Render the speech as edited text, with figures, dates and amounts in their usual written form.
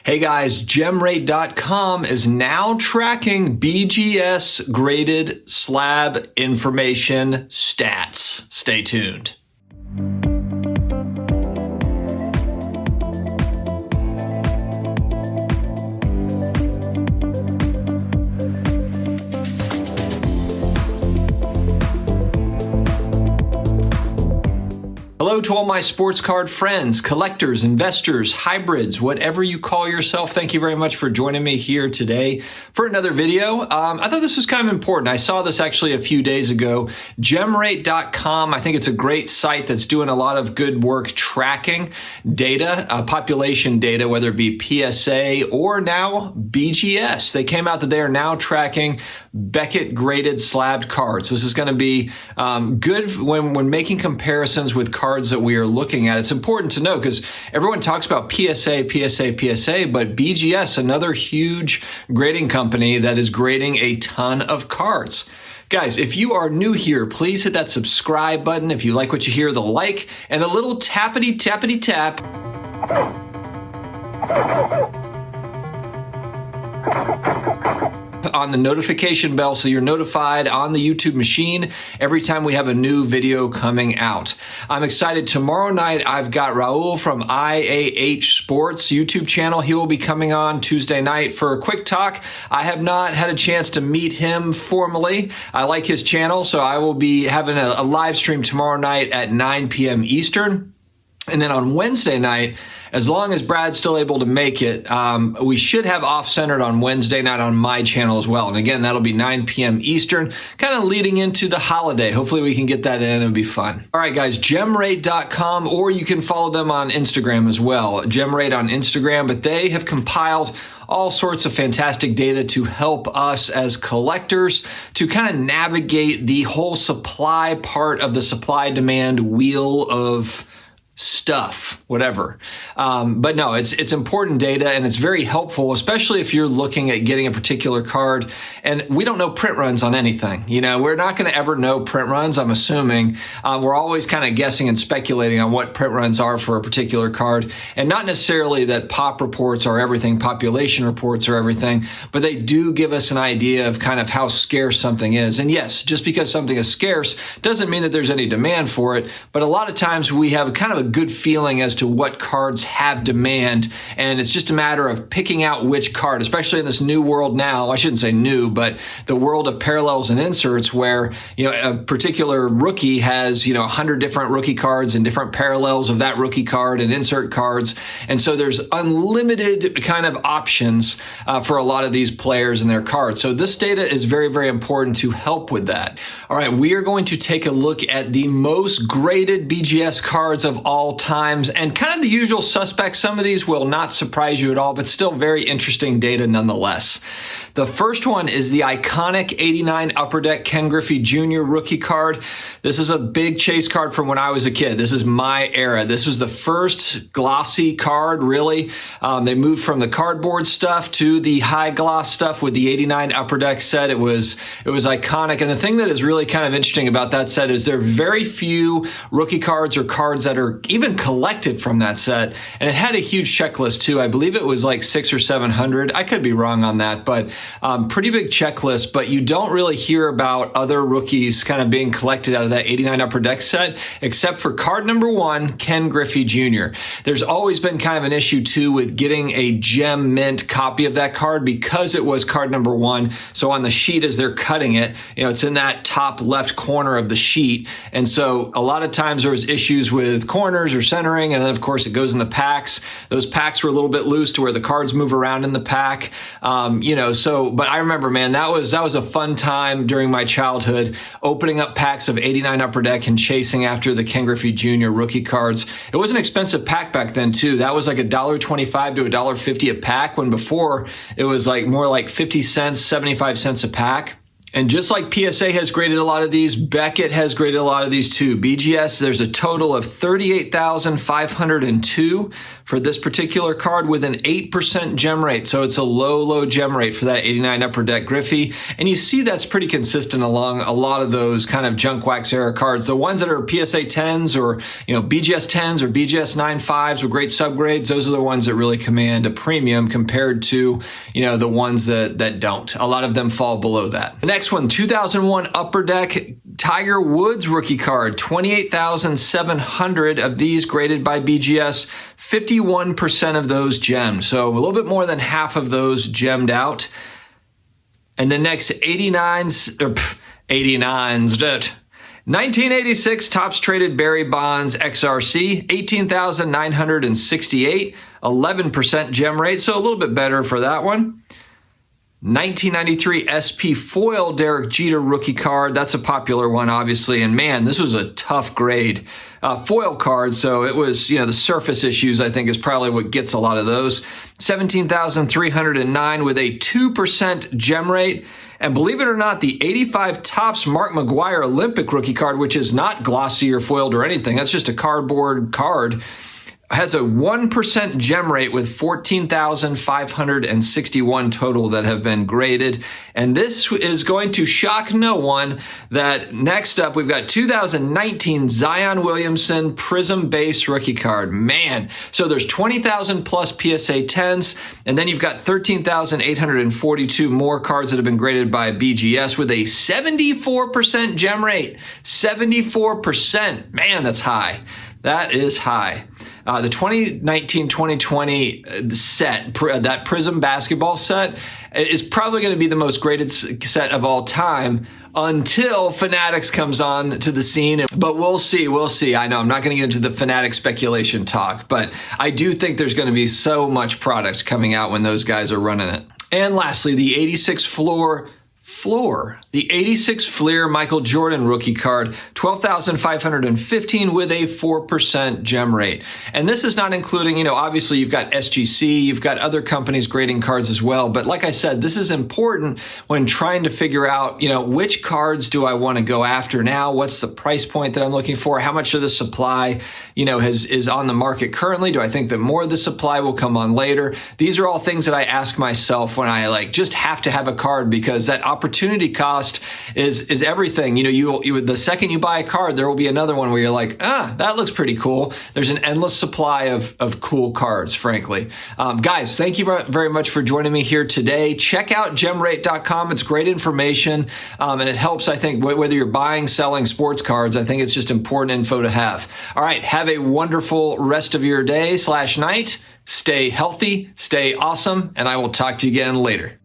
Hey guys, GemRate.com is now tracking BGS graded slab information stats. Stay tuned. Hello to all my sports card friends, collectors, investors, hybrids, whatever you call yourself. Thank you very much for joining me here today for another video. I thought this was kind of important. I saw this actually a few days ago. GemRate.com, I think it's a great site that's doing a lot of good work tracking data, population data, whether it be PSA or now BGS. They came out that they are now tracking Beckett graded slabbed cards. This is going to be good when making comparisons with cards that we are looking at. It's important to know because everyone talks about PSA, but BGS, another huge grading company that is grading a ton of cards. Guys, if you are new here, please hit that subscribe button. If you like what you hear, the like and a little tappity tap on the notification bell so you're notified on the YouTube machine every time we have a new video coming out. I'm excited. Tomorrow night, I've got Raul from IAH Sports YouTube channel. He will be coming on Tuesday night for a quick talk. I have not had a chance to meet him formally. I like his channel, so I will be having a live stream tomorrow night at 9 p.m. Eastern. And then on Wednesday night, as long as Brad's still able to make it, we should have Off-Centered on Wednesday night on my channel as well. And again, that'll be 9 p.m. Eastern, kind of leading into the holiday. Hopefully we can get that in. It'll be fun. All right, guys, GemRate.com, or you can follow them on Instagram as well. GemRate on Instagram, but they have compiled all sorts of fantastic data to help us as collectors to kind of navigate the whole supply part of the supply-demand wheel of stuff, whatever. But no, it's important data and it's very helpful, especially if you're looking at getting a particular card and we don't know print runs on anything. You know, we're not going to ever know print runs, I'm assuming. We're always kind of guessing and speculating on what print runs are for a particular card, and not necessarily that pop reports are everything, population reports are everything, but they do give us an idea of kind of how scarce something is. And yes, just because something is scarce doesn't mean that there's any demand for it, but a lot of times we have kind of a good feeling as to what cards have demand, and it's just a matter of picking out which card, especially in this new world now. I shouldn't say new, but the world of parallels and inserts, where a particular rookie has 100 different rookie cards and different parallels of that rookie card and insert cards, and so there's unlimited kind of options for a lot of these players and their cards. So this data is very, very important to help with that. All right, we are going to take a look at the most graded BGS cards of all times, and kind of the usual suspects. Some of these will not surprise you at all, but still very interesting data nonetheless. The first one is the iconic 89 Upper Deck Ken Griffey Jr. rookie card. This is a big chase card from when I was a kid. This is my era. This was the first glossy card, really. They moved from the cardboard stuff to the high gloss stuff with the 89 Upper Deck set. It was iconic. And the thing that is really kind of interesting about that set is there are very few rookie cards or cards that are even collected from that set. And it had a huge checklist too. I believe it was like 600 or 700. I could be wrong on that, but pretty big checklist. But you don't really hear about other rookies kind of being collected out of that 89 Upper Deck set, except for card number 1, Ken Griffey Jr. There's always been kind of an issue too with getting a gem mint copy of that card because it was card number 1. So on the sheet as they're cutting it, it's in that top left corner of the sheet. And so a lot of times there was issues with corners or centering, and then of course it goes in the packs. Those packs were a little bit loose to where the cards move around in the pack. But I remember, man, that was a fun time during my childhood, opening up packs of 89 Upper Deck and chasing after the Ken Griffey Jr. rookie cards. It was an expensive pack back then too. That was like $1.25 to $1.50 a pack, when before it was like more like 50 cents, 75 cents a pack. And just like PSA has graded a lot of these, Beckett has graded a lot of these too. BGS, there's a total of 38,502 for this particular card with an 8% gem rate. So it's a low gem rate for that 89 Upper Deck Griffey. And you see that's pretty consistent along a lot of those kind of junk wax era cards. The ones that are PSA 10s or, BGS 10s or BGS 9.5s or great subgrades, those are the ones that really command a premium compared to, the ones that don't. A lot of them fall below that. The next one, 2001 Upper Deck Tiger Woods rookie card, 28,700 of these graded by BGS, 51% of those gemmed. So a little bit more than half of those gemmed out. And the next 1986 Topps Traded Barry Bonds XRC, 18,968, 11% gem rate, so a little bit better for that one. 1993 SP Foil Derek Jeter rookie card. That's a popular one, obviously. And man, this was a tough grade foil card. So it was, the surface issues, I think, is probably what gets a lot of those. 17,309 with a 2% gem rate. And believe it or not, the 85 Topps Mark McGwire Olympic rookie card, which is not glossy or foiled or anything, that's just a cardboard card, has a 1% gem rate with 14,561 total that have been graded. And this is going to shock no one that next up we've got 2019 Zion Williamson Prism Base rookie card. Man, so there's 20,000 plus PSA 10s, and then you've got 13,842 more cards that have been graded by BGS with a 74% gem rate. 74%. Man, that's high. That is high. The 2019-2020 set, that Prism basketball set, is probably going to be the most graded set of all time until Fanatics comes on to the scene. But we'll see. I know I'm not going to get into the Fanatics speculation talk, but I do think there's going to be so much product coming out when those guys are running it. And lastly, the 86 the 86 Fleer Michael Jordan rookie card, 12,515 with a 4% gem rate. And this is not including, obviously you've got SGC, you've got other companies grading cards as well. But like I said, this is important when trying to figure out, which cards do I want to go after now? What's the price point that I'm looking for? How much of the supply, is on the market currently? Do I think that more of the supply will come on later? These are all things that I ask myself when I just have to have a card, because that opportunity cost is everything. You the second you buy a card, there will be another one where you're like, that looks pretty cool. There's an endless supply of cool cards, frankly. Guys, thank you very much for joining me here today. Check out GemRate.com. It's great information, and it helps, I think, whether you're buying, selling sports cards. I think it's just important info to have. All right, have a wonderful rest of your day/night. Stay healthy, stay awesome, and I will talk to you again later.